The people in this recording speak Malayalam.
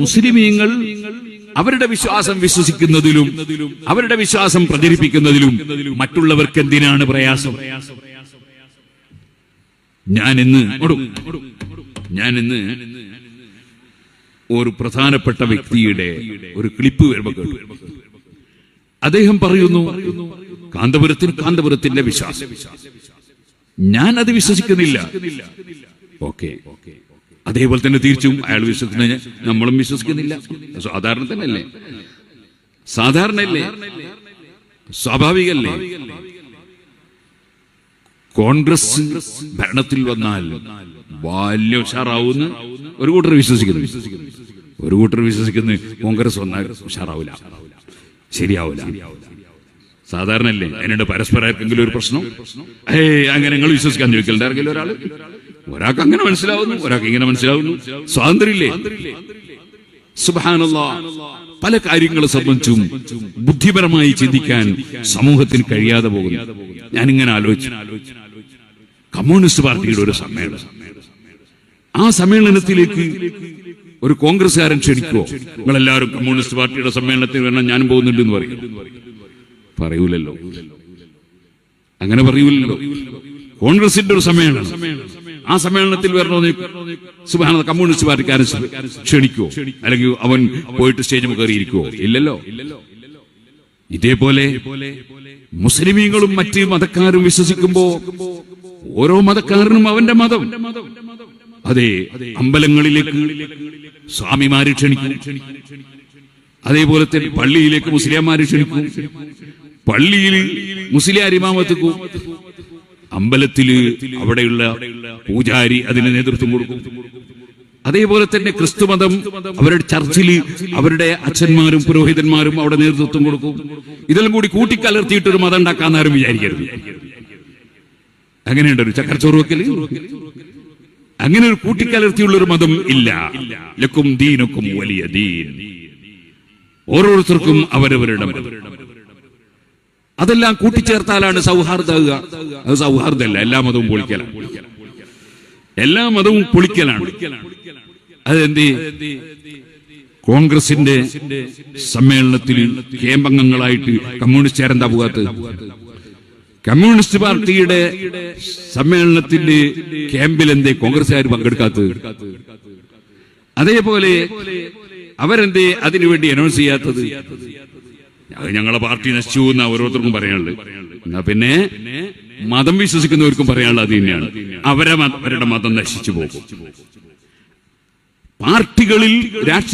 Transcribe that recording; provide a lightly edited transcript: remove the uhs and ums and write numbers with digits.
മുസ്ലിമീങ്ങൾ അവരുടെ വിശ്വാസം വിശ്വസിക്കുന്നതിലും അവരുടെ വിശ്വാസം പ്രചരിപ്പിക്കുന്നതിലും മറ്റുള്ളവർക്ക് എന്തിനാണ് പ്രയാസം? ഞാനിന്ന് ഒരു പ്രധാനപ്പെട്ട വ്യക്തിയുടെ ഒരു ക്ലിപ്പ് വരുമ്പോൾ കേട്ടു. അദ്ദേഹം പറയുന്നു, കാന്തപുരത്തിന്റെ വിശ്വാസം, ഞാൻ അത് വിശ്വസിക്കുന്നില്ല. ഓക്കെ, അതേപോലെ തന്നെ തിരിച്ചും അയാൾ വിശ്വസിക്കുന്ന നമ്മളും വിശ്വസിക്കുന്നില്ല. സാധാരണയല്ലേ, സ്വാഭാവികല്ലേ? കോൺഗ്രസ് ഭരണത്തിൽ വന്നാൽ വലിയ ഉഷാറാവുന്ന ഒരു കൂട്ടർ വിശ്വസിക്കുന്നു, കോൺഗ്രസ് വന്നാൽ ഉഷാറാവില്ല, ശരിയാവില്ല. സാധാരണയല്ലേ? അതിനുണ്ട് പരസ്പരം ഒരു പ്രശ്നം. അങ്ങനെ നിങ്ങൾ വിശ്വസിക്കാൻ ചോദിക്കലുണ്ട് ആരെങ്കിലും ഒരാൾക്ക് അങ്ങനെ മനസ്സിലാവുന്നു, ഒരാൾക്ക് ഇങ്ങനെ മനസ്സിലാവുന്നു. സ്വാതന്ത്ര്യമില്ലേ? സുബ്ഹാനല്ലാഹ്, പല കാര്യങ്ങളെ സംബന്ധിച്ചും ബുദ്ധിപരമായി ചിന്തിക്കാൻ സമൂഹത്തിന് കഴിയാതെ പോകുന്നു. ഞാനിങ്ങനെ ആലോചിച്ചു, കമ്മ്യൂണിസ്റ്റ് പാർട്ടിയുടെ ഒരു സമ്മേളനം, ആ സമ്മേളനത്തിലേക്ക് ഒരു കോൺഗ്രസ്സുകാരൻ ക്ഷണിക്കുമോ? നിങ്ങളെല്ലാവരും കമ്മ്യൂണിസ്റ്റ് പാർട്ടിയുടെ സമ്മേളനത്തിൽ വരണം, ഞാനും പോകുന്നുണ്ട് എന്ന് പറയൂലല്ലോ. അങ്ങനെ പറയൂലല്ലോ. കോൺഗ്രസിന്റെ ഒരു സമ്മേളനം, ആ സമ്മേളനത്തിൽ വരണമെന്ന് സുബ്ഹാനല്ലാഹ് കമ്മ്യൂണിസ്റ്റ് പാർട്ടിക്കാരൻ ക്ഷണിക്കുമോ? അല്ലെങ്കിൽ അവൻ പോയിട്ട് സ്റ്റേജിൽ കയറിയിരിക്കുമോ? ഇല്ലല്ലോ. ഇതേപോലെ മുസ്ലിമീങ്ങളും മറ്റ് മതക്കാരും വിശ്വസിക്കുമ്പോ ഓരോ മതക്കാരനും അവന്റെ മതം, അതെ, അമ്പലങ്ങളിലേക്ക് സ്വാമിമാര് ക്ഷണിക്കും, അതേപോലെ തന്നെ പള്ളിയിലേക്ക് മുസ്ലിംമാര് ക്ഷണിക്കും, പള്ളിയിൽ മുസ്ലിയാർ ഇമാമത്തുക്കും, അമ്പലത്തില് അവിടെയുള്ള പൂജാരി അതിന് നേതൃത്വം കൊടുക്കും. അതേപോലെ തന്നെ ക്രിസ്തുമതം അവരുടെ ചർച്ചിൽ അവരുടെ അച്ഛന്മാരും പുരോഹിതന്മാരും അവിടെ നേതൃത്വം കൊടുക്കും. ഇതെല്ലാം കൂടി കൂട്ടിക്കലർത്തിയിട്ടൊരു മതം ഉണ്ടാക്കാന്നാരും വിചാരിക്കരുത്. അങ്ങനെയുണ്ടൊരു ചക്കരച്ചോറ് വെക്കല്, അങ്ങനെ ഒരു കൂട്ടിക്കലർത്തിയുള്ളൊരു മതം ഇല്ല. ലക്കും ദീനുക്കും വലിയ ദീൻ, ഓരോരുത്തർക്കും അവരവരുടെ മതം. അതെല്ലാം കൂട്ടിച്ചേർത്താലാണ് സൗഹാർദ്ദമാകുക. അത് സൗഹാർദ്ദമല്ല, എല്ലാ മതവും പൊളിക്കലാണ്. അതെന്ത്? കോൺഗ്രസിന്റെ സമ്മേളനത്തിൽ ക്യാമ്പംഗങ്ങളായിട്ട് കമ്മ്യൂണിസ്റ്റുകാരെന്താ പോകാത്തത്? കമ്മ്യൂണിസ്റ്റ് പാർട്ടിയുടെ സമ്മേളനത്തിന്റെ ക്യാമ്പിൽ എന്തേ കോൺഗ്രസ്സുകാർ പങ്കെടുക്കാത്തത്? അതേപോലെ അവരെന്തേ അതിനുവേണ്ടി അനൗൺസ് ചെയ്യാത്തത്? ഞങ്ങളെ പാർട്ടി നശിച്ചു എന്ന് ഓരോരുത്തർക്കും പറയാനുള്ളത്. എന്നാ പിന്നെ മതം വിശ്വസിക്കുന്നവർക്കും പറയാനുള്ളത് അത് തന്നെയാണ്. അവരുടെ മതം നശിച്ചു പോകും. പാർട്ടികളിൽ രാഷ്ട്രീയ